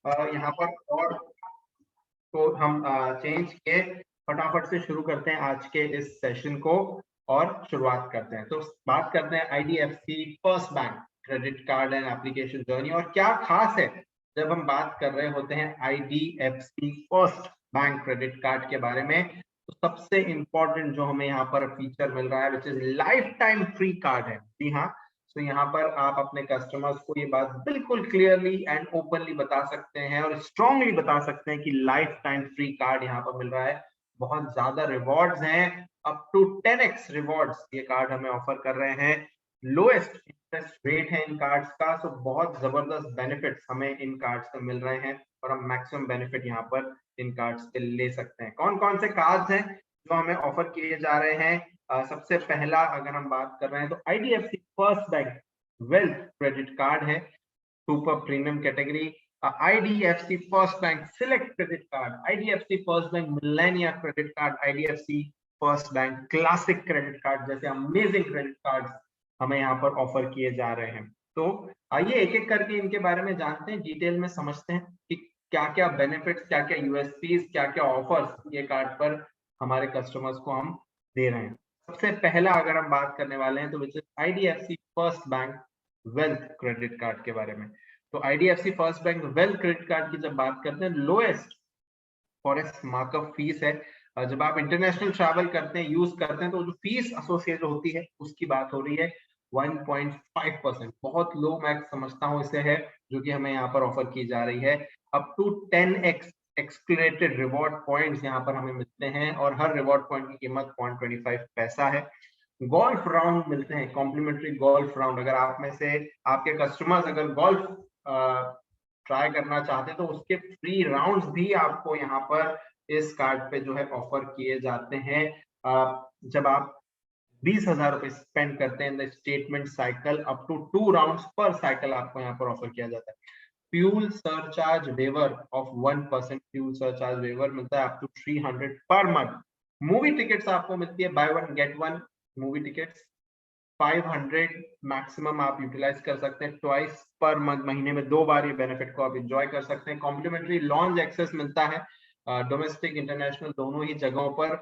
यहाँ पर और तो हम चेंज किए, फटाफट से शुरू करते हैं आज के इस सेशन को और शुरुआत करते हैं। तो बात करते हैं IDFC first bank credit card and application journey, और क्या खास है जब हम बात कर रहे होते हैं IDFC first bank credit card के बारे में। तो सबसे इंपॉर्टेंट जो हमें यहाँ पर फीचर मिल रहा है which is life time free card है। जी हाँ, तो यहाँ पर आप अपने कस्टमर्स को ये बात बिल्कुल क्लियरली एंड ओपनली बता सकते हैं और स्ट्रांगली बता सकते हैं कि लाइफ टाइम फ्री कार्ड यहाँ पर मिल रहा है। बहुत ज्यादा रिवॉर्ड्स हैं, अप टू 10x रिवॉर्ड्स ये कार्ड हमें ऑफर कर रहे हैं। लोएस्ट इंटरेस्ट रेट है इन कार्ड्स का, तो बहुत जबरदस्त बेनिफिट्स हमें इन कार्ड्स से मिल रहे हैं और हम मैक्सिमम बेनिफिट यहाँ पर इन कार्ड्स से ले सकते हैं। कौन कौन से कार्ड्स हैं जो हमें ऑफर किए जा रहे हैं? सबसे पहला अगर हम बात कर रहे हैं तो IDFC first bank wealth credit card है, super premium category. IDFC first bank select credit card, IDFC first bank millennia credit card, IDFC first bank classic credit card जैसे अमेजिंग क्रेडिट कार्ड हमें यहाँ पर ऑफर किए जा रहे हैं। तो आइए एक एक करके इनके बारे में जानते हैं, डिटेल में समझते हैं कि क्या क्या बेनिफिट्स, क्या क्या यूएसपीज, क्या क्या ऑफर्स ये कार्ड पर हमारे कस्टमर्स को हम दे रहे हैं। सबसे पहला अगर हम बात करने वाले हैं तो विच is IDFC first bank wealth credit card के बारे में। तो IDFC first bank wealth credit card की जब बात करते हैं, लोएस्ट फॉरेस्ट मार्कअप फीस है। जब आप इंटरनेशनल ट्रैवल करते हैं, यूज करते हैं, तो जो फीस एसोसिएट होती है उसकी बात हो रही है 1.5%, बहुत लो मैं समझता हूँ इसे है, जो कि हमें यहाँ पर ऑफर की जा रही है। Up to 10x accelerated reward points यहाँ पर हमें मिलते हैं और हर रिवॉर्ड पॉइंट की कीमत 0.25 पैसा है। गोल्फ राउंड मिलते हैं, कॉम्प्लीमेंट्री गोल्फ राउंड। अगर आप में से आपके कस्टमर्स अगर गोल्फ ट्राई करना चाहते हैं तो उसके फ्री राउंड्स भी आपको यहाँ पर इस कार्ड पे जो है ऑफर किए जाते हैं। जब आप 20,000 रुपए स्पेंड करते हैं in statement cycle, up to 2 rounds per cycle आपको यहाँ पर ऑफर किया जाता है। Fuel surcharge waiver of 1% fuel surcharge waiver मिलता है अप टू 300 पर मंथ। मूवी टिकट्स आपको मिलती है by one get one movie tickets, 500 maximum आप यूटिलाइज कर सकते हैं ट्वाइस पर मंथ, महीने में 2 बार ये बेनिफिट को आप एंजॉय कर सकते हैं। कॉम्प्लीमेंट्री लॉन्ज एक्सेस मिलता है डोमेस्टिक इंटरनेशनल दोनों ही जगहों पर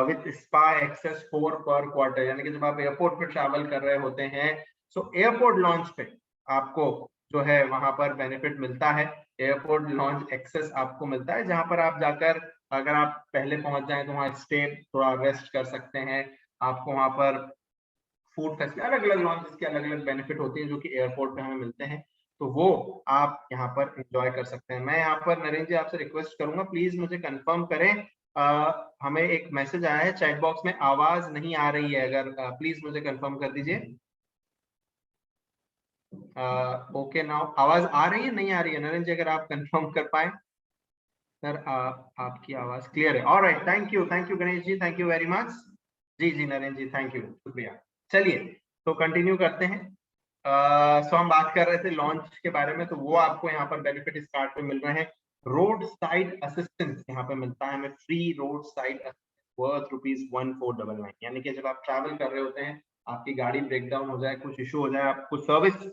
विद स्पा एक्सेस 4 पर क्वार्टर, यानी कि जब आप एयरपोर्ट पे ट्रैवल कर रहे होते हैं सो एयरपोर्ट लॉन्च पे आपको जो है वहां पर बेनिफिट मिलता है। एयरपोर्ट लॉन्च एक्सेस आपको मिलता है जहां पर आप जाकर अगर आप पहले पहुंच जाए तो वहां स्टे थोड़ा रेस्ट कर सकते हैं। आपको वहां पर फूड फेस्टिवल, अलग अलग लॉन्चेस के अलग अलग बेनिफिट होते हैं जो कि एयरपोर्ट पे हमें मिलते हैं, तो वो आप यहाँ पर एंजॉय कर सकते हैं। मैं यहाँ पर नरेंद्र जी आपसे रिक्वेस्ट करूंगा प्लीज मुझे कंफर्म करें, हमें एक मैसेज आया है चैट बॉक्स में, आवाज नहीं आ रही है, अगर प्लीज मुझे कंफर्म कर दीजिए। ओके नाउ आवाज आ रही है, नहीं आ रही है? नरेंद्र जी अगर आप कंफर्म कर पाए सर, आपकी आवाज क्लियर है। Alright, thank you Ganesh ji, thank you very much. जी जी नरेंद्र जी, थैंक यू, शुक्रिया। चलिए तो कंटिन्यू करते हैं। सो हम बात कर रहे थे लॉन्च के बारे में, तो वो आपको यहाँ पर बेनिफिट इस कार्ड पे मिल रहे हैं। रोड साइड असिस्टेंस यहाँ पे मिलता है हमें, फ्री रोड साइड वर्थ ₹1499, यानी कि जब आप ट्रैवल कर रहे होते हैं, आपकी गाड़ी ब्रेक डाउन हो जाए, कुछ इशू हो जाए, आप कुछ सर्विस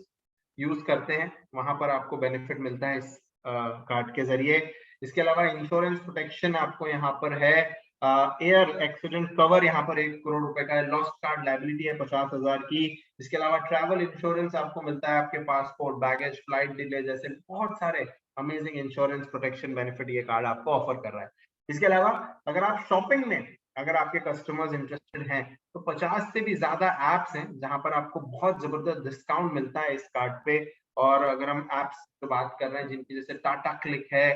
यूज करते हैं, वहां पर आपको बेनिफिट मिलता है इस कार्ड के जरिए। इसके अलावा इंश्योरेंस प्रोटेक्शन आपको यहाँ पर है, एयर एक्सीडेंट कवर यहाँ पर 1 करोड़ रुपए का है, लॉस्ट कार्ड लाइबिलिटी है 50,000 की। इसके अलावा ट्रैवल इंश्योरेंस आपको मिलता है, आपके पासपोर्ट, बैगेज, फ्लाइट डिले जैसे बहुत सारे अमेजिंग इंश्योरेंस प्रोटेक्शन बेनिफिट ये कार्ड आपको ऑफर कर रहा है। इसके अलावा अगर आप शॉपिंग में, अगर आपके कस्टमर्स इंटरेस्टेड हैं तो 50 से भी ज्यादा एप्स हैं जहां पर आपको बहुत जबरदस्त डिस्काउंट मिलता है इस कार्ड पे। और अगर हम एप्स की बात कर रहे हैं जिनकी जैसे टाटा क्लिक है,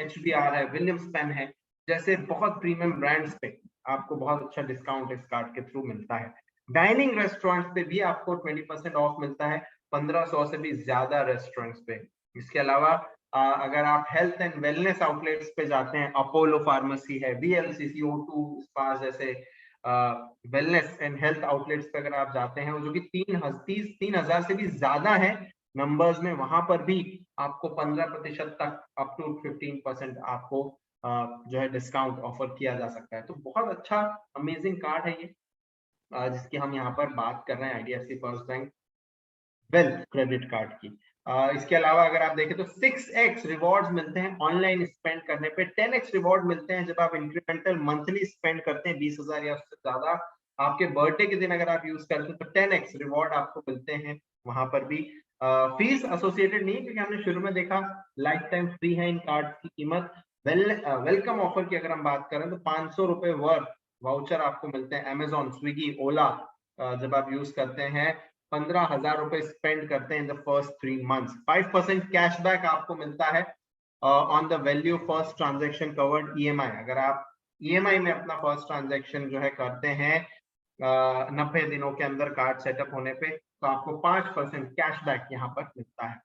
HBR है, विलियम्स पेन है, जैसे बहुत प्रीमियम ब्रांड्स पे आपको बहुत अच्छा डिस्काउंट इस कार्ड के थ्रू मिलता है। डाइनिंग रेस्टोरेंट्स पे भी आपको 20% ऑफ मिलता है, 1500 से भी ज्यादा रेस्टोरेंट्स पे। इसके अलावा अगर आप हेल्थ एंड वेलनेस आउटलेट्स पे जाते हैं, अपोलो फार्मेसी है, VLCC, O2 स्पा जैसे वेलनेस एंड हेल्थ आउटलेट्स पे अगर आप जाते हैं, जो कि 3,000 से भी ज्यादा है नंबर्स में, वहां पर भी आपको 15% तक अप टू 15% आपको जो है डिस्काउंट ऑफर किया जा सकता है। तो बहुत अच्छा अमेजिंग कार्ड है ये, जिसकी हम यहाँ पर बात कर रहे हैं, IDFC first bank wealth credit card की। इसके अलावा अगर आप देखें तो 6x रिवॉर्ड्स मिलते हैं ऑनलाइन स्पेंड करने पे, 10x रिवॉर्ड मिलते हैं जब आप इंक्रीमेंटल मंथली स्पेंड करते हैं 20,000 या उससे ज्यादा। आपके बर्थडे के दिन अगर आप यूज करते हैं तो 10x रिवॉर्ड आपको मिलते हैं वहां पर भी। फीस एसोसिएटेड नहीं, क्योंकि हमने शुरू में देखा लाइफ टाइम फ्री है इन कार्ड की कीमत। वेलकम ऑफर की अगर हम बात करें तो 500 रुपए वर्थ वाउचर आपको मिलते हैं अमेजॉन, स्विगी, ओला जब आप यूज करते हैं। 15,000 रुपए स्पेंड करते हैं in the first 3 months. 5% cashback आपको मिलता है on the value first transaction covered EMI. अगर आप ईएमआई में अपना फर्स्ट ट्रांजेक्शन जो है करते हैं 90 दिनों के अंदर कार्ड सेटअप होने पे, तो आपको 5% कैशबैक यहाँ पर मिलता है।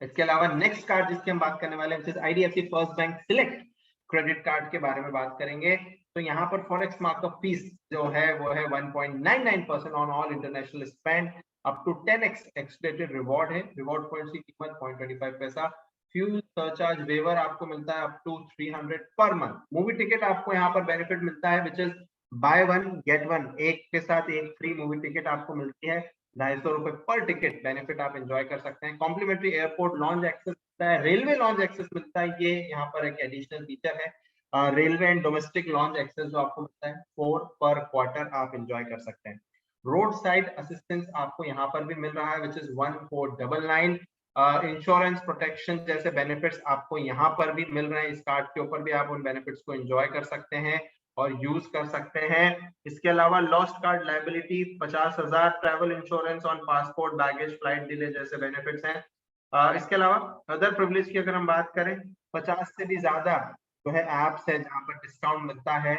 इसके अलावा नेक्स्ट कार्ड जिसकी हम बात करने वाले हैं IDFC first bank select credit card के बारे में बात करेंगे। तो यहाँ पर फॉरेक्स मार्कअप फीस जो है वो है 1.99% on all international spend, up to 10x expected reward है। रिवॉर्ड पॉइंट्स की कीमत 0.25 पैसा। फ्यूल सरचार्ज वेवर आपको मिलता है अप टू 300 पर मंथ। मूवी टिकट आपको यहाँ पर बेनिफिट मिलता है which is by one get one, एक के साथ एक फ्री मूवी टिकट आपको मिलती है। 250 रुपए पर टिकट बेनिफिट आप एंजॉय कर सकते हैं। कॉम्प्लीमेंट्री एयरपोर्ट लॉन्च एक्सेस मिलता है, रेलवे लॉन्च एक्सेस मिलता है, ये यहाँ पर एक एडिशनल फीचर है। Railway and domestic lounge access जो आपको मिलता है 4 पर क्वार्टर आप एंजॉय कर सकते हैं। रोड साइड असिस्टेंस आपको यहाँ पर भी मिल रहा है विच इज 1499। इंश्योरेंस प्रोटेक्शन जैसे बेनिफिट्स आपको यहाँ पर भी मिल रहे हैं। इस कार्ड के ऊपर भी आप उन बेनिफिट्स को एंजॉय कर सकते हैं और यूज कर सकते हैं। इसके अलावा lost card liability 50,000, travel insurance on passport, baggage, flight delay जैसे बेनिफिट्स हैं। इसके अलावा अदर प्रिविलेज की अगर हम बात करें 50 से भी ज्यादा जो है एप्स है जहां पर डिस्काउंट मिलता है,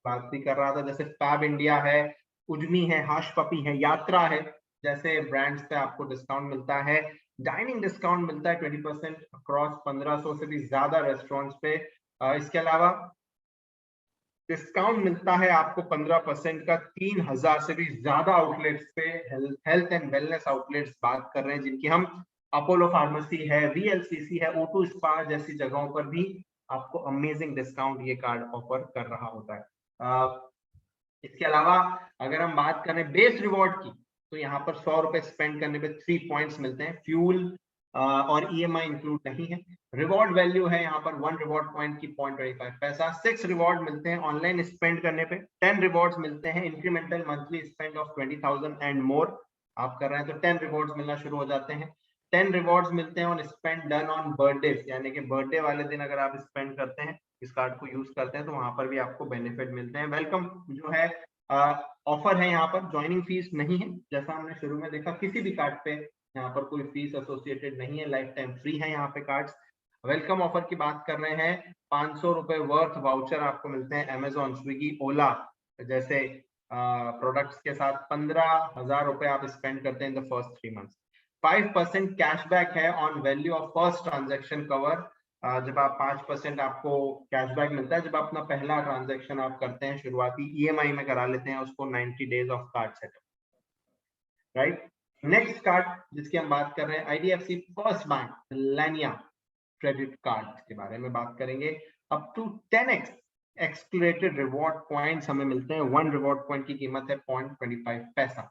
बात भी कर रहा था, जैसे फैब इंडिया है, उद्यमी है, हाश पपी है, यात्रा है, जैसे ब्रांड्स पे आपको डिस्काउंट मिलता है। डाइनिंग डिस्काउंट मिलता है 20% अक्रॉस 1500 से भी ज्यादा रेस्टोरेंट्स पे। इसके अलावा डिस्काउंट मिलता है आपको 15% का 3,000 से भी ज्यादा आउटलेट्स पे। हेल्थ एंड वेलनेस आउटलेट्स बात कर रहे हैं जिनकी हम, अपोलो फार्मेसी है, वीएलसीसी है, O2 स्पा जैसी जगहों पर भी आपको अमेजिंग डिस्काउंट ये कार्ड ऑफर कर रहा होता है। इसके अलावा अगर हम बात करें बेस रिवॉर्ड की, तो यहाँ पर 100 रुपए स्पेंड करने पे 3 पॉइंट्स मिलते हैं। फ्यूल और ईएमआई इंक्लूड नहीं है। रिवॉर्ड वैल्यू है यहाँ पर 1 रिवॉर्ड पॉइंट की 0.25 पैसा। 6 रिवॉर्ड मिलते हैं ऑनलाइन स्पेंड करने पे। 10 रिवॉर्ड्स मिलते हैं incremental monthly spend of 20,000 and more आप कर रहे हैं तो 10 रिवॉर्ड्स मिलना शुरू हो जाते हैं। 10 रिवॉर्ड्स मिलते हैं on spend done on birthday, यानी कि बर्थडे वाले दिन अगर आप स्पेंड करते हैं, इस कार्ड को यूज करते हैं, तो वहां पर भी आपको बेनिफिट मिलते हैं। वेलकम जो है ऑफर है, यहाँ पर ज्वाइनिंग फीस नहीं है, जैसा हमने शुरू में देखा किसी भी कार्ड पे यहाँ पर कोई फीस एसोसिएटेड नहीं है, लाइफ टाइम फ्री है यहाँ पे कार्ड्स। वेलकम ऑफर की बात कर रहे हैं, 500 रुपए वर्थ वाउचर आपको मिलते हैं अमेजॉन, स्विगी, ओला जैसे प्रोडक्ट्स के साथ। 15,000 रुपए आप स्पेंड करते हैं in the first 3 months. 5% cashback है on value of first transaction cover. जब आप 5% आपको कैशबैक मिलता है जब अपना पहला ट्रांजैक्शन आप करते हैं, शुरुआती ईएमआई में करा लेते हैं उसको 90 days of card setup, right. Next card जिसकी हम बात कर रहे हैं IDFC first bank millennia credit card के बारे में बात करेंगे। Up to 10x accelerated reward points हमें मिलते हैं। 1 रिवॉर्ड पॉइंट की कीमत है 0.25 पैसा।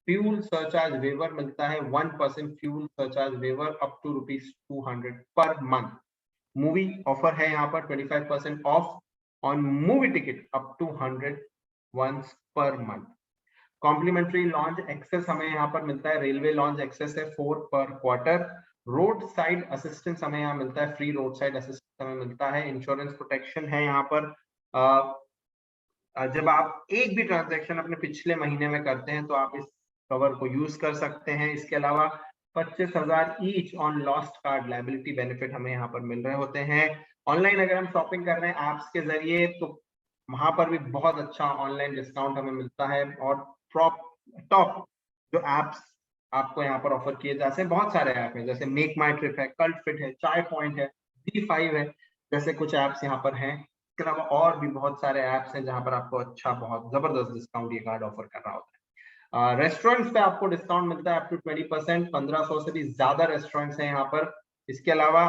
फ्यूल सरचार्ज वेवर मिलता है 1% fuel surcharge waiver up to ₹200 per month. Movie offer है यहाँ पर 25% off on movie ticket up to 100 once per month. Complimentary lounge access हमें यहाँ पर मिलता है, रेलवे लॉन्च एक्सेस है 4 पर क्वार्टर। रोड साइड असिस्टेंस हमें यहाँ मिलता है, फ्री रोड साइड असिस्टेंस हमें मिलता है। इंश्योरेंस प्रोटेक्शन है यहाँ पर, जब आप एक भी ट्रांजैक्शन अपने पिछले महीने में करते हैं तो आप इस कवर को यूज कर सकते हैं। इसके अलावा 25,000 each on lost card liability benefit हमें यहाँ पर मिल रहे होते हैं। ऑनलाइन अगर हम शॉपिंग कर रहे हैं एप्स के जरिए तो वहां पर भी बहुत अच्छा ऑनलाइन डिस्काउंट हमें मिलता है। और टॉप जो एप्स आपको यहाँ पर ऑफर किए जाते हैं, बहुत सारे ऐप हैं, जैसे मेक माई ट्रिप है, कल्ट फिट है, चाय पॉइंट है, D5 है, जैसे कुछ ऐप्स यहाँ पर हैं। इसके अलावा और भी बहुत सारे ऐप्स हैं जहां पर आपको अच्छा बहुत जबरदस्त डिस्काउंट ये कार्ड ऑफर कर रहा होता है। रेस्टोरेंट्स पे आपको डिस्काउंट मिलता है अप टू 20%। 1500 से भी ज्यादा रेस्टोरेंट्स हैं यहाँ पर। इसके अलावा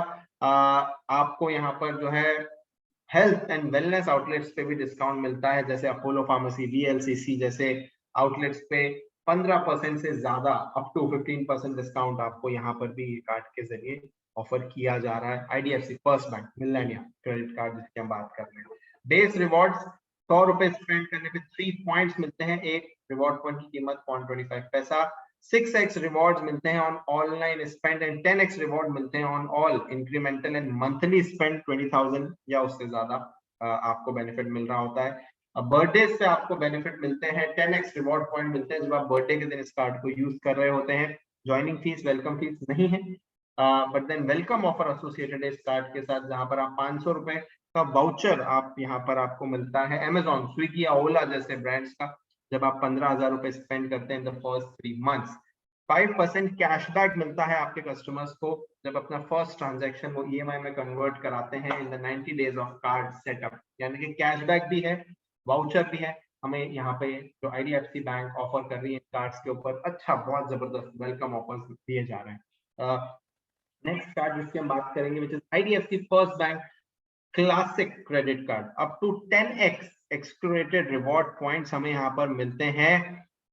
आपको यहाँ पर जो है हेल्थ एंड वेलनेस आउटलेट्स पे भी डिस्काउंट मिलता है, जैसे अपोलो फार्मेसी, VLCC जैसे आउटलेट्स पे 15% से ज्यादा अप टू 15% डिस्काउंट आपको यहाँ पर भी कार्ड के जरिए ऑफर किया जा रहा है। IDFC first bank millennium credit card जिसकी हम बात कर रहे हैं। बेस रिवॉर्ड्स 100 रुपए स्पेंड करने पे 3 पॉइंट्स मिलते हैं। एक रिवॉर्ड पॉइंट की कीमत 0.25 पैसा। 6x रिवॉर्ड्स मिलते हैं on online spend and 10x reward मिलते हैं on all incremental and monthly spend 20,000 या उससे ज्यादा आपको बेनिफिट मिल रहा होता है। अब बर्थडे से आपको बेनिफिट मिलते हैं, 10x रिवॉर्ड पॉइंट मिलते हैं जब आप बर्थडे के दिन इस कार्ड को यूज कर रहे होते हैं। ज्वाइनिंग फीस, वेलकम फीस नहीं है, but than welcome offer associated है इस कार्ड के साथ, जहां पर आप 500 रुपए का वाउचर आप यहाँ पर आपको मिलता है अमेजॉन, स्विगी या ओला जैसे ब्रांड्स का, जब आप 15,000 रुपए स्पेंड करते हैं in the first 3 months. 5% cashback मिलता है आपके कस्टमर्स को जब अपना फर्स्ट ट्रांजैक्शन वो ईएमआई में कन्वर्ट कराते हैं in the 90 days of card setup. यानी कि कैशबैक भी है, वाउचर भी है, हमें यहाँ पे जो आईडीएफसी बैंक ऑफर कर रही है कार्ड्स के ऊपर अच्छा बहुत जबरदस्त वेलकम ऑफर्स दिए जा रहे हैं। नेक्स्ट कार्ड जिसकी हम बात करेंगे which is IDFC first bank classic credit card. Up to 10x excluded reward points हमें यहाँ पर मिलते हैं।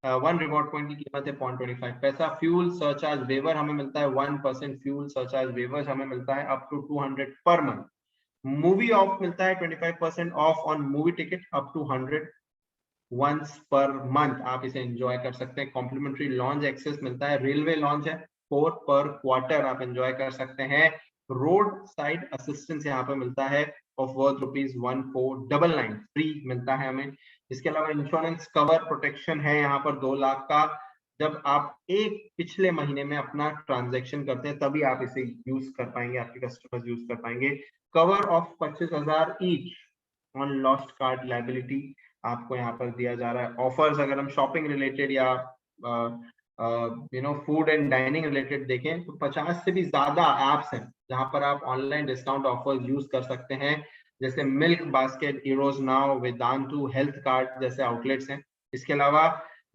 1 रिवॉर्ड पॉइंट की कीमत है 0.25 पैसा। फ्यूल सरचार्ज वेवर हमें मिलता है 1% फ्यूल सरचार्ज वेवर हमें मिलता है up to 200 per month. Movie of मिलता है 25% off on movie ticket up to 100 once per month, आप इसे एंजॉय कर सकते हैं। कॉम्प्लीमेंट्री लॉन्च एक्सेस मिलता है, रेलवे लॉन्च है 4 पर क्वार्टर आप एंजॉय कर सकते हैं। रोड साइड असिस्टेंस यहाँ पे मिलता है ऑफ वर्थ ₹1499 फ्री मिलता है हमें। इसके अलावा इंश्योरेंस कवर प्रोटेक्शन है यहाँ पर 2 लाख का। जब आप एक पिछले महीने में अपना ट्रांजैक्शन करते हैं तभी आप इसे यूज कर पाएंगे, आपके कस्टमर्स यूज कर पाएंगे। Cover of 25,000 each on lost card liability आपको यहाँ पर दिया जा रहा है। ऑफर्स अगर हम शॉपिंग रिलेटेड या फूड एंड डाइनिंग रिलेटेड देखें तो 50 से भी ज्यादा एप्स हैं जहां पर आप ऑनलाइन डिस्काउंट ऑफर्स यूज कर सकते हैं, जैसे milk basket, Eros now, Vedantu, health card जैसे आउटलेट्स हैं। इसके अलावा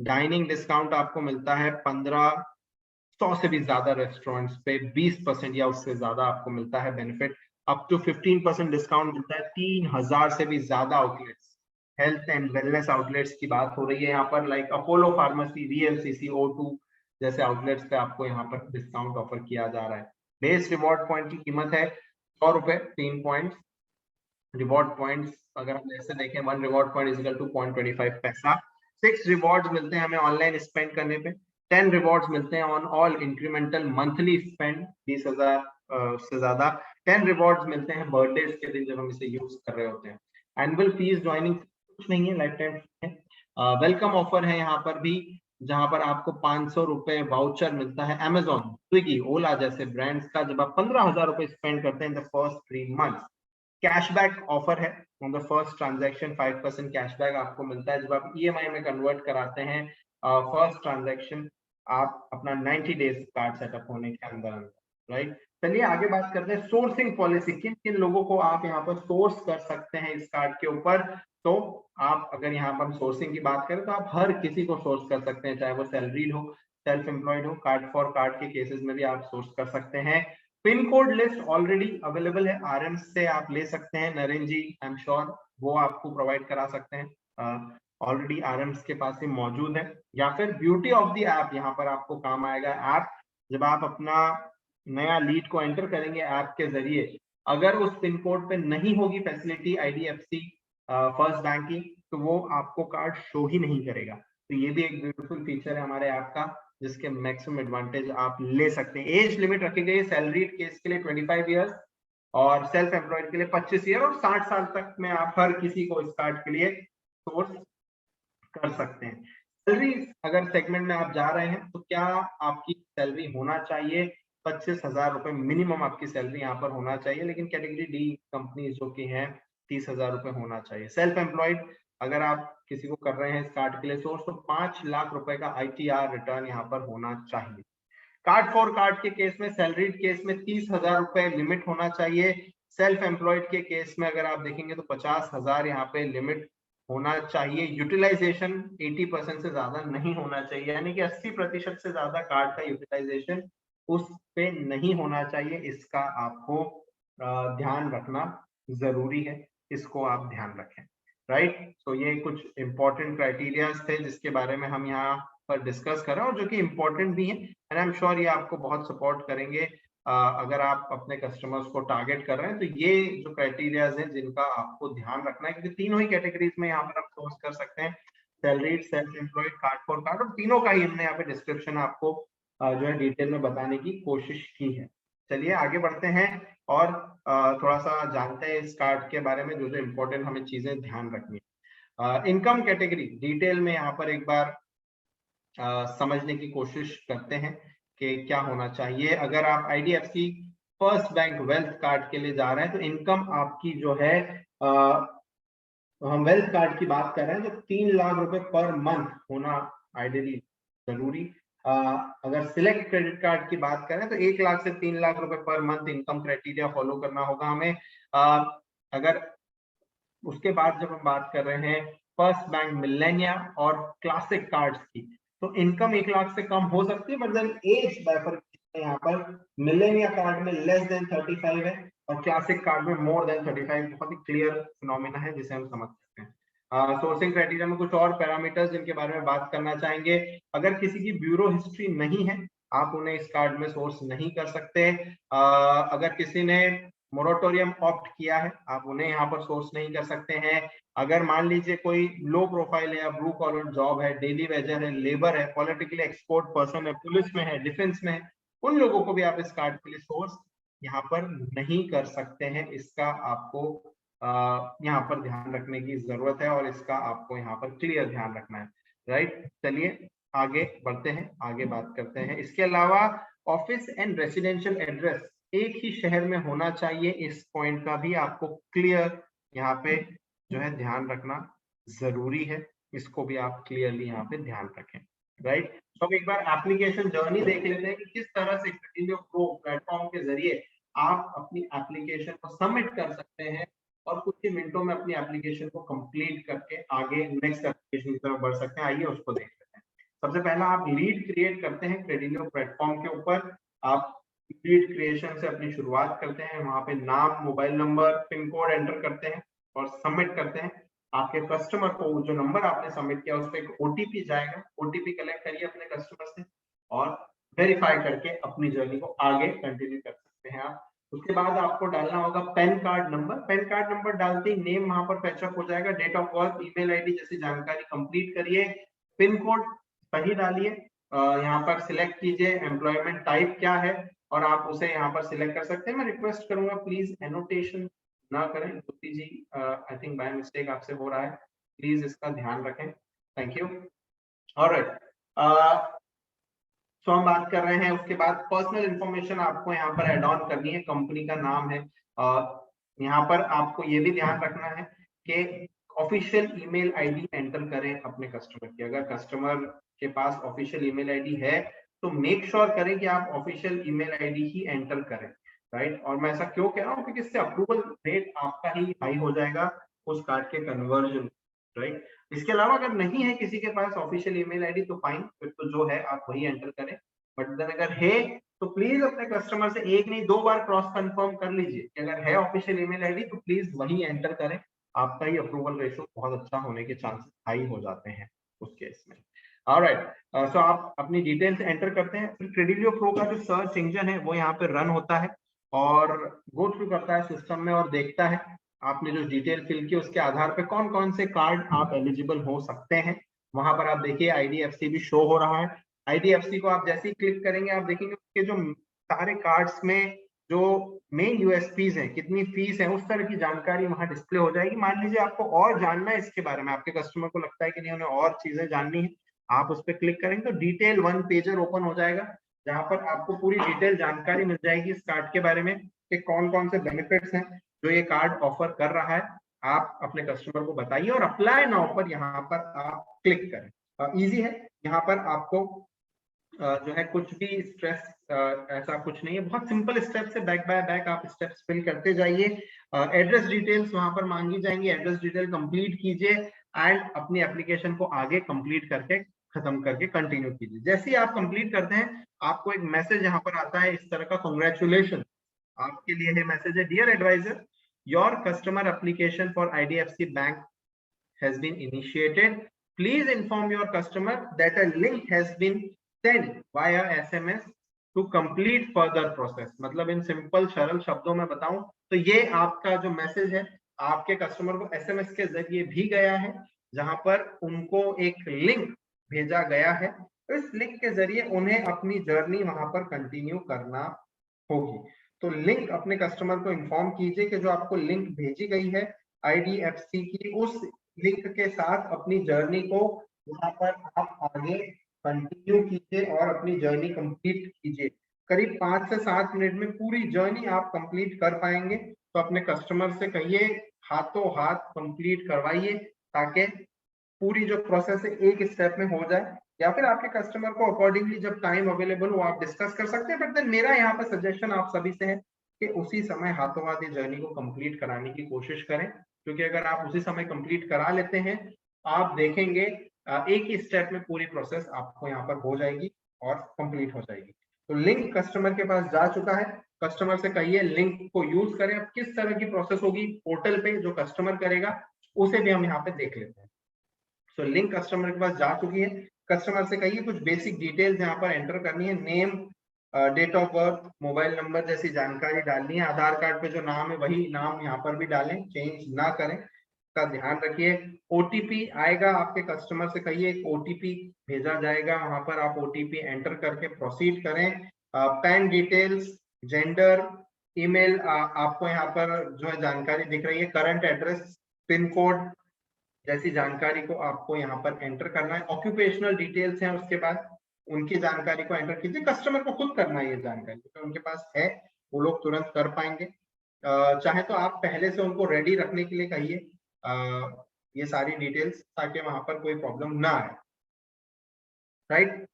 डाइनिंग डिस्काउंट आपको मिलता है 1500 से भी ज्यादा रेस्टोरेंट्स पे 20% या उससे ज्यादा आपको मिलता है बेनिफिट। अप टू 15% डिस्काउंट मिलता है 3000 से भी ज्यादा outlets, health and wellness outlets की बात हो रही है यहाँ पर, like Apollo pharmacy, VLCC, O2 जैसे आउटलेट्स पे आपको यहाँ पर डिस्काउंट ऑफर किया जा रहा है। बेस रिवॉर्ड पॉइंट की कीमत है 100 रुपए, 3 पॉइंट्स। रिवॉर्ड पॉइंट्स अगर हम ऐसे देखें 1 reward point is equal to 0.25 paisa. 6 rewards मिलते हैं हमें ऑनलाइन स्पेंड करने पे। 10 रिवॉर्ड्स मिलते हैं on all incremental monthly spend 20,000 से ज्यादा। 10 रिवॉर्ड्स मिलते हैं बर्थडे के दिन जब हम इसे यूज कर रहे होते हैं। एनुअल फीस ज्वाइनिंग कुछ नहीं है, लाइफ टाइम है। वेलकम ऑफर है यहाँ पर भी, जहां पर आपको 500 रुपए वाउचर मिलता है अमेजॉन, स्विगी, ओला जैसे ब्रांड्स का जब आप 15,000 रुपए स्पेंड करते हैं in the first 3 months. Cashback offer है on the first transaction, 5% cashback आपको मिलता है जब आप ईएमआई में कन्वर्ट कराते हैं फर्स्ट ट्रांजैक्शन आप अपना 90 डेज कार्ड सेटअप होने के अंदर अंदर, राइट। चलिए आगे बात करते हैं सोर्सिंग पॉलिसी, किन किन लोगों को आप यहाँ पर सोर्स कर सकते हैं इस कार्ड के ऊपर। तो आप अगर यहाँ पर सोर्सिंग की बात करें तो आप हर किसी को सोर्स कर सकते हैं, चाहे वो सैलरीड हो, सेल्फ एम्प्लॉयड हो। कार्ड फॉर कार्ड के केसेस में भी आप सोर्स कर सकते हैं। Pin code list already available है, आरएम से आप ले सकते हैं, नरेंद्र जी आई एम श्योर वो आपको प्रोवाइड करा सकते हैं, ऑलरेडी आरएम्स के पास ही मौजूद है। या फिर ब्यूटी ऑफ द ऐप यहाँ पर आपको काम आएगा। ऐप जब आप अपना नया लीड को एंटर करेंगे ऐप के जरिए, अगर उस पिन कोड पे नहीं होगी फैसिलिटी आईडीएफसी फर्स्ट बैंक की, तो वो आपको कार्ड शो ही नहीं करेगा। तो ये भी एक ब्यूटीफुल फीचर है हमारे ऐप का, जिसके मैक्सिमम एडवांटेज आप ले सकते हैं। एज लिमिट रखी गई है सैलरीड केस के लिए 25 ईयर्स और सेल्फ एम्प्लॉयड के लिए 25 ईयर, और 60 साल तक में आप हर किसी को इस कार्ड के लिए सोर्स कर सकते हैं। सैलरी अगर सेगमेंट में आप जा रहे हैं तो क्या आपकी सैलरी होना चाहिए 25,000 रुपए मिनिमम आपकी सैलरी यहाँ पर होना चाहिए, लेकिन कैटेगरी डी कंपनी जो की है 30,000 रुपए होना चाहिए। सेल्फ एम्प्लॉयड अगर आप किसी को कर रहे हैं इस कार्ड के लिए सोर्स, तो 5 लाख रुपए का ITR रिटर्न यहाँ पर होना चाहिए। कार्ड फॉर कार्ड के केस में, सैलरीड केस में 30,000 रुपए लिमिट होना चाहिए। सेल्फ एम्प्लॉयड के केस में अगर आप देखेंगे तो 50,000 यहाँ पे लिमिट होना चाहिए। यूटिलाइजेशन 80% से ज्यादा नहीं होना चाहिए, यानी कि 80% से ज्यादा कार्ड का यूटिलाइजेशन उस पे नहीं होना चाहिए। इसका आपको ध्यान रखना जरूरी है, इसको आप ध्यान रखें, राइट। तो ये कुछ इंपॉर्टेंट क्राइटेरियाज थे जिसके बारे में हम यहाँ पर डिस्कस कर रहे हैं और जो कि इम्पोर्टेंट भी है, एंड आई एम श्योर ये आपको बहुत सपोर्ट करेंगे अगर आप अपने कस्टमर्स को टारगेट कर रहे हैं। तो ये जो क्राइटेरियाज हैं जिनका आपको ध्यान रखना है, क्योंकि तीनों ही कैटेगरीज में यहाँ पर आप सोर्स कर सकते हैं, salaried, self employed, card for card, और तीनों का ही हमने यहाँ पे डिस्क्रिप्शन आपको जो है डिटेल में बताने की कोशिश की है। चलिए आगे बढ़ते हैं और थोड़ा सा जानते हैं इस कार्ड के बारे में, जो जो इम्पोर्टेंट हमें चीजें ध्यान रखनी है। इनकम कैटेगरी डिटेल में यहाँ पर एक बार समझने की कोशिश करते हैं कि क्या होना चाहिए। अगर आप IDFC first bank wealth card के लिए जा रहे हैं तो इनकम आपकी जो है हम वेल्थ कार्ड की बात कर रहे हैं तो 3 लाख रुपए पर मंथ होना आइडियली जरूरी। अगर सिलेक्ट क्रेडिट कार्ड की बात करें तो 1 लाख से 3 लाख रुपए per month income criteria follow करना होगा हमें। अगर उसके बाद जब हम बात कर रहे हैं फर्स्ट बैंक मिलेनिया और क्लासिक कार्ड्स की, तो इनकम 1 लाख से कम हो सकती है, बट देन एज बाइफरकेशन यहाँ पर मिलेनिया कार्ड में लेस देन 35 है और क्लासिक कार्ड में मोर देन 35। बहुत ही क्लियर फिनोमिना है जिसे हम समझ सकते हैं। सोर्सिंग क्राइटेरिया में कुछ और पैरामीटर्स जिनके बारे में बात करना चाहेंगे। अगर किसी की ब्यूरो हिस्ट्री नहीं है, आप उन्हें इस कार्ड में सोर्स नहीं कर सकते। अगर किसी ने मोरेटोरियम ऑप्ट किया है, आप उन्हें यहाँ पर सोर्स नहीं कर सकते हैं। अगर मान लीजिए कोई लो प्रोफाइल है या ब्लू कॉलर जॉब है, डेली वेजर है, लेबर है, पॉलिटिकली एक्सपोर्ट पर्सन है, पुलिस में है, डिफेंस में है, उन लोगों को भी आप इस कार्ड के लिए सोर्स यहाँ पर नहीं कर सकते हैं। इसका आपको यहाँ पर ध्यान रखने की जरूरत है और इसका आपको यहाँ पर क्लियर ध्यान रखना है, राइट। चलिए आगे बढ़ते हैं, आगे बात करते हैं। इसके अलावा ऑफिस एंड रेसिडेंशियल एड्रेस एक ही शहर में होना चाहिए, इस पॉइंट का भी आपको क्लियर यहाँ पे जो है ध्यान रखना जरूरी है। इसको भी आप क्लियरली यहाँ पे ध्यान रखें, राइट। तो एक बार एप्लीकेशन जर्नी देख लेते हैं कि किस तरह से क्रेडिलियो प्रो प्लेटफॉर्म के जरिए आप अपनी एप्लीकेशन को सबमिट कर सकते हैं और कुछ ही मिनटों में अपनी एप्लीकेशन को कंप्लीट करके आगे नेक्स्ट एप्लीकेशन की तरफ बढ़ सकते हैं। आइए उसको देख लेते हैं। सबसे पहला आप लीड क्रिएट करते हैं क्रेडिलियो प्लेटफॉर्म के ऊपर। आप लीड क्रिएशन से अपनी शुरुआत करते हैं, वहां पे नाम, mobile number, pin code enter करते हैं और सबमिट करते हैं। आपके कस्टमर को जो नंबर आपने सबमिट किया उस पर एक OTP जाएगा, OTP कलेक्ट करिए अपने कस्टमर से और वेरीफाई करके अपनी जर्नी को आगे कंटिन्यू कर सकते हैं आप। उसके बाद आपको डालना होगा PAN card number. PAN card number डालते ही नेम वहां पर फैचअप हो जाएगा, date of birth, email ID जैसी जानकारी कंप्लीट करिए, पिन कोड सही डालिए, यहाँ पर सिलेक्ट कीजिए एम्प्लॉयमेंट टाइप क्या है और आप उसे यहाँ पर सिलेक्ट कर सकते हैं। मैं रिक्वेस्ट करूंगा प्लीज एनोटेशन ना करें, ज्योति जी आई थिंक बाय मिस्टेक आपसे हो रहा है, प्लीज इसका ध्यान रखें, थैंक यू। ऑलराइट, तो हम बात कर रहे हैं उसके बाद पर्सनल इंफॉर्मेशन आपको यहाँ पर एड ऑन करनी है, कंपनी का नाम है। यहाँ पर आपको ये भी ध्यान रखना है कि ऑफिशियल ईमेल आईडी एंटर करें अपने कस्टमर की। अगर कस्टमर के पास ऑफिशियल ईमेल आईडी है तो मेक श्योर करें कि आप ऑफिशियल ईमेल आईडी ही एंटर करें, राइट। और मैं ऐसा क्यों कह रहा हूँ क्योंकि इससे अप्रूवल रेट आपका ही हाई हो जाएगा उस कार्ड के कन्वर्जन, राइट। इसके अलावा अगर नहीं है किसी के पास ऑफिशियल ईमेल आईडी तो फाइन, फिर तो जो है आप वही एंटर करें। बट देन अगर है तो प्लीज अपने कस्टमर से एक नहीं 2 बार क्रॉस कंफर्म कर लीजिए कि अगर है ऑफिशियल ईमेल आईडी तो प्लीज वही एंटर करें। आपका ही अप्रूवल रेशो बहुत अच्छा होने के चांसेस हाई हो जाते हैं उस केस में। ऑलराइट, सो आप अपनी डिटेल्स एंटर करते हैं, फिर क्रेडिलियो प्रो का जो सर्च इंजन है वो यहाँ पे रन होता है और गो थ्रू करता है सिस्टम में और देखता है आपने जो डिटेल फिल की उसके आधार पे कौन कौन से कार्ड आप एलिजिबल हो सकते हैं। वहां पर आप देखिए IDFC भी शो हो रहा है। IDFC को आप जैसे ही क्लिक करेंगे आप देखेंगे उसके जो सारे कार्ड्स में जो मेन USPs हैं, कितनी फीस है, उस तरह की जानकारी वहां डिस्प्ले हो जाएगी। मान लीजिए आपको और जानना है इसके बारे में, आपके कस्टमर को लगता है कि नहीं उन्हें और चीजें जाननी है, आप उस पर क्लिक करेंगे तो डिटेल 1 पेजर ओपन हो जाएगा जहां पर आपको पूरी डिटेल जानकारी मिल जाएगी इस कार्ड के बारे में कि कौन कौन से बेनिफिट्स हैं जो ये कार्ड ऑफर कर रहा है। आप अपने कस्टमर को बताइए और अप्लाई नाउ पर यहाँ पर आप क्लिक करें। इजी है, यहाँ पर आपको जो है कुछ भी स्ट्रेस ऐसा कुछ नहीं है, बहुत सिंपल स्टेप से बैक बाय बैक आप स्टेप्स फिल करते जाइए। एड्रेस डिटेल्स वहां पर मांगी जाएंगी, एड्रेस डिटेल कंप्लीट कीजिए एंड अपनी एप्लीकेशन को आगे कंप्लीट करके खत्म करके कंटिन्यू कीजिए। जैसे ही आप कंप्लीट करते हैं आपको एक मैसेज यहाँ पर आता है इस तरह का, कांग्रेचुलेशन, आपके लिए है मैसेज है, dear advisor, your customer application for IDFC bank has been initiated, please inform your customer that a link has been send via SMS to complete further process. मतलब इन सिंपल सरल शब्दों में बताऊं तो ये आपका जो मैसेज है आपके कस्टमर को SMS के जरिए भी गया है, जहां पर उनको एक लिंक भेजा गया है। इस लिंक के जरिए उन्हें अपनी जर्नी वहां पर कंटिन्यू करना होगी। तो लिंक अपने कस्टमर को इन्फॉर्म कीजिए कि जो आपको लिंक भेजी गई है IDFC की, उस लिंक के साथ अपनी जर्नी को वहां पर आप आगे कंटिन्यू कीजिए और अपनी जर्नी कंप्लीट कीजिए। करीब 5 से 7 मिनट में पूरी जर्नी आप कंप्लीट कर पाएंगे। तो अपने कस्टमर से कहिए हाथों हाथ कंप्लीट करवाइए, ताकि पूरी जो प्रोसेस है एक स्टेप में हो जाए। या फिर आपके कस्टमर को अकॉर्डिंगली जब टाइम अवेलेबल हो आप डिस्कस कर सकते हैं। बट देन मेरा यहाँ पर सजेशन आप सभी से है कि उसी समय हाथों हाथ ये जर्नी को कंप्लीट कराने की कोशिश करें, क्योंकि अगर आप उसी समय कंप्लीट करा लेते हैं आप देखेंगे एक ही स्टेप में पूरी प्रोसेस आपको यहाँ पर हो जाएगी और कंप्लीट हो जाएगी। तो लिंक कस्टमर के पास जा चुका है, कस्टमर से कहिए लिंक को यूज करें। अब किस तरह की प्रोसेस होगी पोर्टल पे जो कस्टमर करेगा उसे भी हम यहाँ पे देख लेते हैं। सो लिंक कस्टमर के पास जा चुकी है। कस्टमर से कहिए कुछ बेसिक डिटेल्स यहाँ पर एंटर करनी है, name, date of birth, mobile number जैसी जानकारी डालनी है। आधार कार्ड पे जो नाम है वही नाम यहाँ पर भी डालें, चेंज ना करें, का ध्यान रखिए। OTP आएगा आपके कस्टमर से कहिए एक OTP भेजा जाएगा, वहां पर आप OTP एंटर करके प्रोसीड करें। पैन डिटेल्स, जेंडर, ईमेल, आपको यहाँ पर जो है जानकारी दिख रही है, करंट एड्रेस, पिन कोड जैसी जानकारी को आपको यहाँ पर एंटर करना है। ऑक्यूपेशनल डिटेल्स हैं उसके बाद, उनकी जानकारी को एंटर कीजिए। कस्टमर को खुद करना है ये जानकारी, तो उनके पास है वो लोग तुरंत कर पाएंगे। चाहे तो आप पहले से उनको रेडी रखने के लिए कहिए ये सारी डिटेल्स, ताकि वहां पर कोई प्रॉब्लम ना आए। राइट,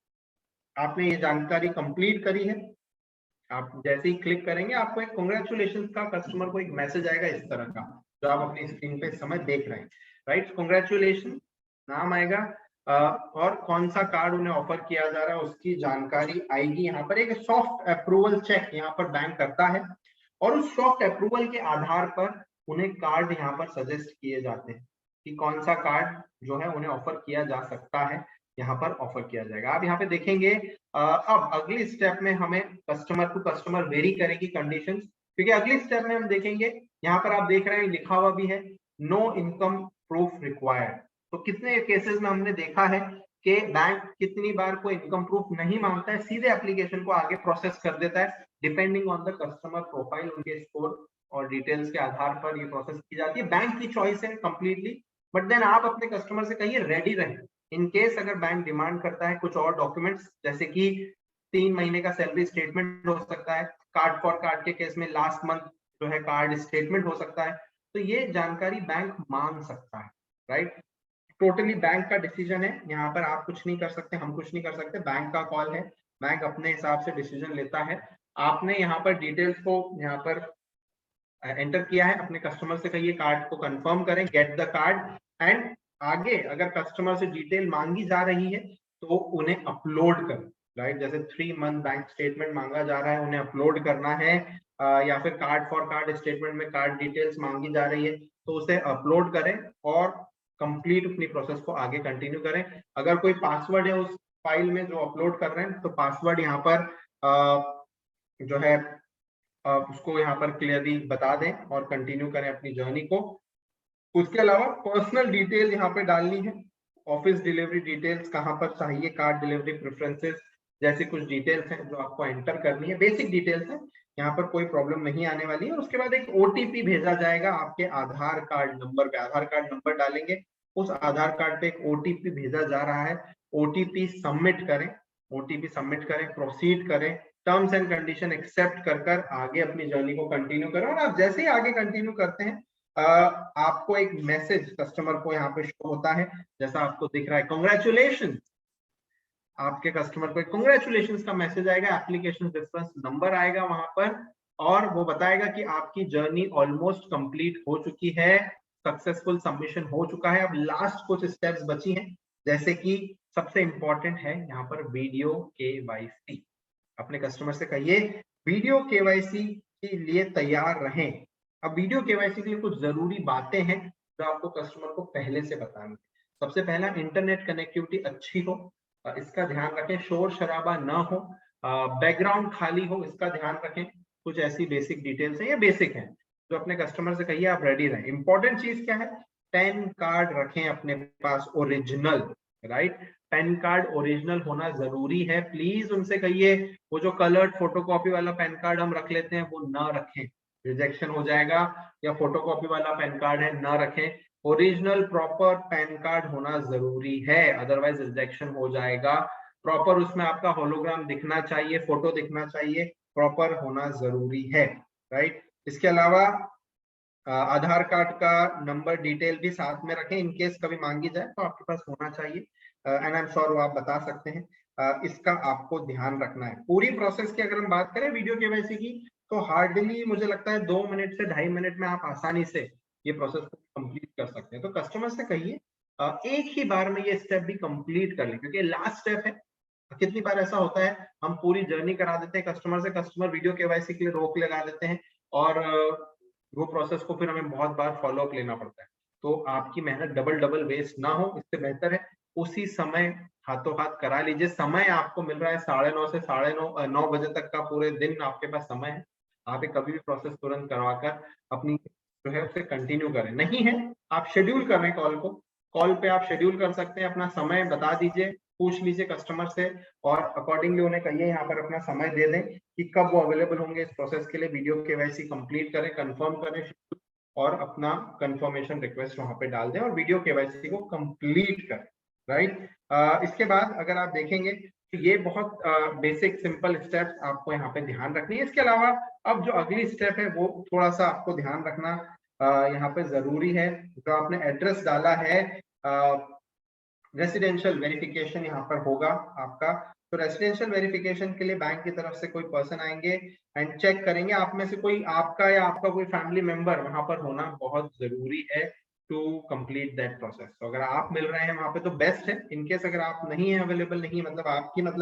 आपने ये जानकारी कंप्लीट करी है, आप जैसे ही क्लिक करेंगे आपको एक कांग्रेचुलेशन का कस्टमर को एक मैसेज आएगा इस तरह का, जो आप अपनी स्क्रीन पे इस समय देख रहे हैं। राइट, कांग्रेचुलेशन नाम आएगा और कौन सा कार्ड उन्हें ऑफर किया जा रहा है उसकी जानकारी आएगी। यहाँ पर एक सॉफ्ट अप्रूवल चेक यहाँ पर बैंक करता है और उस सॉफ्ट अप्रूवल के आधार पर उन्हें कार्ड यहाँ पर सजेस्ट किए जाते हैं कि कौन सा कार्ड जो है उन्हें ऑफर किया जा सकता है, यहाँ पर ऑफर किया जाएगा। आप यहाँ पे देखेंगे अब अगली स्टेप में हमें कस्टमर टू कस्टमर वेरी करेगी कंडीशंस, क्योंकि अगली स्टेप में हम देखेंगे यहाँ पर आप देख रहे हैं लिखा हुआ भी है नो इनकम प्रूफ रिक्वायर्ड। तो कितने केसेस में हमने देखा है कि बैंक कितनी बार कोई इनकम प्रूफ नहीं मांगता है, सीधे एप्लीकेशन को आगे प्रोसेस कर देता है। Depending on the customer profile, उनके स्कोर और डिटेल्स के आधार पर ये प्रोसेस की जाती है। बैंक की चॉइस है कंप्लीटली, बट देन आप अपने कस्टमर से कहिए रेडी रहें। इन केस अगर बैंक डिमांड करता है कुछ और डॉक्यूमेंट्स, जैसे कि 3 महीने का सैलरी स्टेटमेंट हो सकता है, कार्ड फॉर कार्ड के केस में लास्ट मंथ जो है कार्ड स्टेटमेंट हो सकता है, तो ये जानकारी बैंक मांग सकता है। राइट, टोटली बैंक का डिसीजन है, यहाँ पर आप कुछ नहीं कर सकते, हम कुछ नहीं कर सकते, बैंक का कॉल है, बैंक अपने हिसाब से डिसीजन लेता है। आपने यहाँ पर डिटेल्स को यहाँ पर एंटर किया है, अपने कस्टमर से कहिए कार्ड को कंफर्म करें, गेट द कार्ड। एंड आगे अगर कस्टमर से डिटेल मांगी जा रही है तो उन्हें अपलोड करें। राइट, जैसे 3 मंथ बैंक स्टेटमेंट मांगा जा रहा है, उन्हें अपलोड करना है, या फिर कार्ड फॉर कार्ड स्टेटमेंट में कार्ड डिटेल्स मांगी जा रही है तो उसे अपलोड करें और कंप्लीट अपनी प्रोसेस को आगे कंटिन्यू करें। अगर कोई पासवर्ड है उस फाइल में जो अपलोड कर रहे हैं तो पासवर्ड यहाँ पर जो है उसको यहाँ पर क्लियरली बता दें और कंटिन्यू करें अपनी जर्नी को। उसके अलावा पर्सनल डिटेल यहाँ पे डालनी है, ऑफिस डिलीवरी डिटेल्स कहाँ पर चाहिए, कार्ड डिलीवरी प्रेफरेंसेस जैसी कुछ डिटेल्स हैं जो आपको एंटर करनी है, बेसिक डिटेल्स हैं, यहाँ पर कोई प्रॉब्लम नहीं आने वाली है। उसके बाद एक OTP भेजा जाएगा आपके आधार कार्ड नंबर पे, आधार कार्ड नंबर डालेंगे, उस आधार कार्ड पे एक OTP भेजा जा रहा है, OTP सबमिट करें, OTP सबमिट करें, प्रोसीड करें, टर्म्स एंड कंडीशन एक्सेप्ट कर आगे अपनी जर्नी को कंटिन्यू करें। और आप जैसे ही आगे कंटिन्यू करते हैं आपको एक मैसेज कस्टमर को यहाँ पे शो होता है, जैसा आपको दिख रहा है कांग्रेचुलेशन, आपके कस्टमर को एक कांग्रेचुलेशन का मैसेज आएगा, एप्लीकेशन रेफरेंस नंबर आएगा वहां पर और वो बताएगा कि आपकी जर्नी ऑलमोस्ट कंप्लीट हो चुकी है, सक्सेसफुल सबमिशन हो चुका है। अब लास्ट कुछ स्टेप्स बची हैं, जैसे कि सबसे इंपॉर्टेंट है यहाँ पर वीडियो KYC। अपने कस्टमर से कहिए वीडियो KYC के लिए तैयार रहें। अब वीडियो KYC के लिए कुछ जरूरी बातें हैं जो आपको कस्टमर को पहले से बतानी है। सबसे पहला इंटरनेट कनेक्टिविटी अच्छी हो, इसका ध्यान रखें, शोर शराबा ना हो, बैकग्राउंड खाली हो, इसका ध्यान रखें। कुछ ऐसी बेसिक डिटेल्स है, ये बेसिक है, जो अपने कस्टमर से कहिए आप रेडी रहें। इंपॉर्टेंट चीज क्या है, पैन कार्ड रखें अपने पास original, right. PAN card original होना जरूरी है, प्लीज उनसे कहिए वो जो कलर्ड फोटोकॉपी वाला पैन कार्ड हम रख लेते हैं वो ना रखें, रिजेक्शन हो जाएगा। या फोटोकॉपी वाला पैन कार्ड है ना रखें, ओरिजिनल प्रॉपर पैन कार्ड होना जरूरी है, अदरवाइज रिजेक्शन हो जाएगा। प्रॉपर उसमें आपका होलोग्राम दिखना चाहिए, फोटो दिखना चाहिए, प्रॉपर होना जरूरी है, राइट। इसके अलावा आधार कार्ड का नंबर डिटेल भी साथ में रखें, इनकेस कभी मांगी जाए तो आपके पास होना चाहिए, एंड आई एम श्योर वो आप बता सकते हैं। इसका आपको ध्यान रखना है। पूरी प्रोसेस की अगर हम बात करें वीडियो केवाईसी की, तो हार्डली मुझे लगता है 2 मिनट से 2.5 मिनट में आप आसानी से ये प्रोसेस कंप्लीट कर सकते हैं। तो कस्टमर से कहिए एक ही बार में ये स्टेप भी कंप्लीट कर ले, क्योंकि लास्ट स्टेप है। कितनी बार ऐसा होता है, हम पूरी जर्नी करा देते हैं कस्टमर से, कस्टमर वीडियो केवाईसी के लिए रोक लगा देते हैं और वो प्रोसेस को फिर हमें बहुत बार फॉलो अप लेना पड़ता है। तो आपकी मेहनत डबल डबल वेस्ट ना हो, इससे बेहतर है उसी समय हाथों हाथ करा लीजिए। समय आपको मिल रहा है 9:30 से 9:30 बजे तक का, पूरे दिन आपके पास समय है। आप कभी भी प्रोसेस तुरंत करवाकर अपनी जो है उसे कंटिन्यू करें। नहीं है, आप शेड्यूल कर रहे हैं कॉल को, कॉल पे आप शेड्यूल कर सकते हैं, अपना समय बता दीजिए, पूछ लीजिए कस्टमर से और अकॉर्डिंगली उन्हें कहिए यहाँ पर अपना समय दे दें कि कब वो अवेलेबल होंगे इस प्रोसेस के लिए। वीडियो केवाईसी कंप्लीट करें, कंफर्म करें और अपना कंफर्मेशन रिक्वेस्ट वहां पे डाल दें और वीडियो केवाईसी को कंप्लीट करें, राइट। इसके बाद अगर आप देखेंगे तो ये बहुत बेसिक सिंपल स्टेप्स आपको यहाँ पे ध्यान रखनी है। इसके अलावा अब जो अगली स्टेप है वो थोड़ा सा आपको ध्यान रखना यहाँ पे जरूरी है। जो आपने एड्रेस डाला है, रेसिडेंशियल वेरिफिकेशन यहाँ पर होगा आपका। तो रेसिडेंशियल वेरिफिकेशन के लिए बैंक की तरफ से कोई पर्सन आएंगे एंड चेक करेंगे, आप में से कोई आपका या आपका कोई फैमिली मेंबर वहां पर होना बहुत जरूरी है टू कंप्लीट दैट प्रोसेस। तो अगर आप मिल रहे हैं वहां पे तो बेस्ट है। इनकेस अगर आप नहीं है, अवेलेबल नहीं, मतलब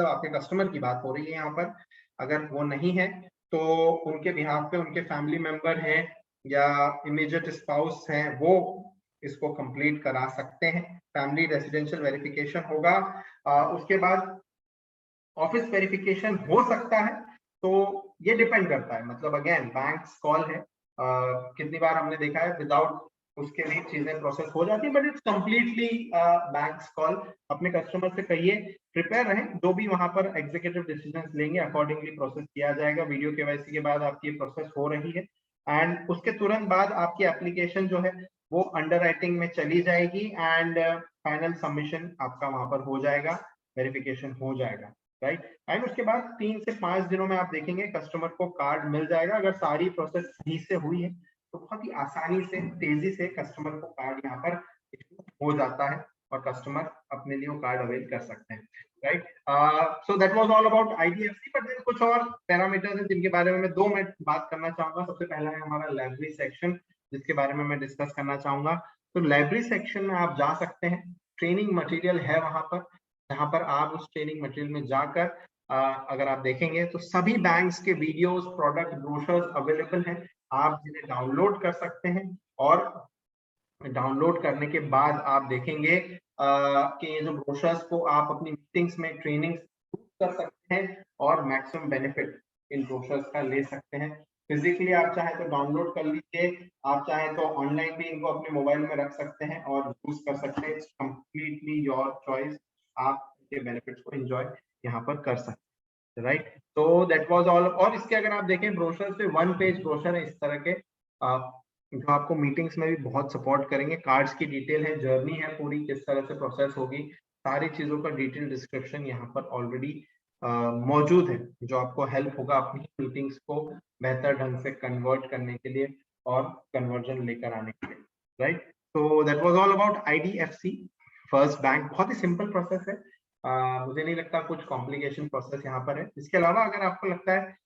आपके कस्टमर की बात हो रही है यहाँ पर, अगर वो नहीं है तो उनके बिहाफ पे उनके फैमिली मेंबर हैं या इमीडिएट स्पाउस हैं, वो इसको कंप्लीट करा सकते हैं। फैमिली रेसिडेंशियल वेरिफिकेशन होगा, उसके बाद ऑफिस वेरिफिकेशन हो सकता है। तो ये डिपेंड करता है, मतलब अगेन बैंक्स कॉल है, कितनी बार हमने देखा है विदाउट उसके भी चीजें प्रोसेस हो जाती है, but it's completely banks call. अपने कस्टमर से कहिए प्रिपेयर रहें, जो भी वहां पर एग्जीक्यूटिव डिसीजंस लेंगे अकॉर्डिंगली प्रोसेस किया जाएगा। वीडियो केवाईसी के बाद आपकी प्रोसेस हो रही है एंड उसके तुरंत बाद आपकी एप्लीकेशन जो है वो अंडर राइटिंग में चली जाएगी एंड फाइनल सबमिशन आपका वहां पर हो जाएगा, वेरिफिकेशन हो जाएगा, राइट। एंड उसके बाद 3 से 5 दिनों में आप देखेंगे कस्टमर को कार्ड मिल जाएगा। अगर सारी प्रोसेस सही से हुई है तो बहुत ही आसानी से, तेजी से कस्टमर को कार्ड यहाँ पर हो जाता है और कस्टमर अपने लिए वो कार्ड अवेल कर सकते हैं, right. So that was all about IDFC, but then कुछ और पैरामीटर्स हैं जिनके बारे में मैं 2 मिनट बात करना चाहूंगा। सबसे पहला है हमारा लाइब्रेरी सेक्शन, जिसके बारे में मैं डिस्कस करना चाहूंगा। तो लाइब्रेरी सेक्शन में आप जा सकते हैं, ट्रेनिंग मटेरियल है वहां पर, जहां पर आप उस ट्रेनिंग मटेरियल में जाकर अगर आप देखेंगे तो सभी बैंक्स के वीडियोस, प्रोडक्ट ब्रोशर्स अवेलेबल हैं, आप जिन्हें डाउनलोड कर सकते हैं। और डाउनलोड करने के बाद आप देखेंगे कि ये जो ब्रोशर्स को आप अपनी मीटिंग्स में, ट्रेनिंग कर सकते हैं और मैक्सिमम बेनिफिट इन ब्रोशर्स का ले सकते हैं। फिजिकली आप चाहे तो डाउनलोड कर लीजिए, आप चाहे तो ऑनलाइन भी इनको अपने मोबाइल में रख सकते हैं और यूज कर सकते हैं। इट्स कंप्लीटली योर चॉइस, आप के बेनिफिट्स को एंजॉय यहाँ पर कर सकते हैं, राइट। तो दैट वाज ऑल। और इसके अगर आप देखें ब्रोशर से 1 पेज ब्रोशर है इस तरह के, जो आपको मीटिंग्स में भी बहुत सपोर्ट करेंगे। कार्ड्स की डिटेल है, जर्नी है पूरी, किस तरह से प्रोसेस होगी, सारी चीजों का डिटेल डिस्क्रिप्शन यहाँ पर ऑलरेडी मौजूद है, जो आपको हेल्प होगा अपनी मीटिंग्स को बेहतर ढंग से कन्वर्ट करने के लिए और कन्वर्जन लेकर आने के लिए, राइट। तो that was all about IDFC first bank. बहुत ही सिंपल प्रोसेस है, मुझे नहीं लगता कुछ कॉम्प्लिकेशन प्रोसेस यहाँ पर है। इसके अलावा अगर आपको लगता है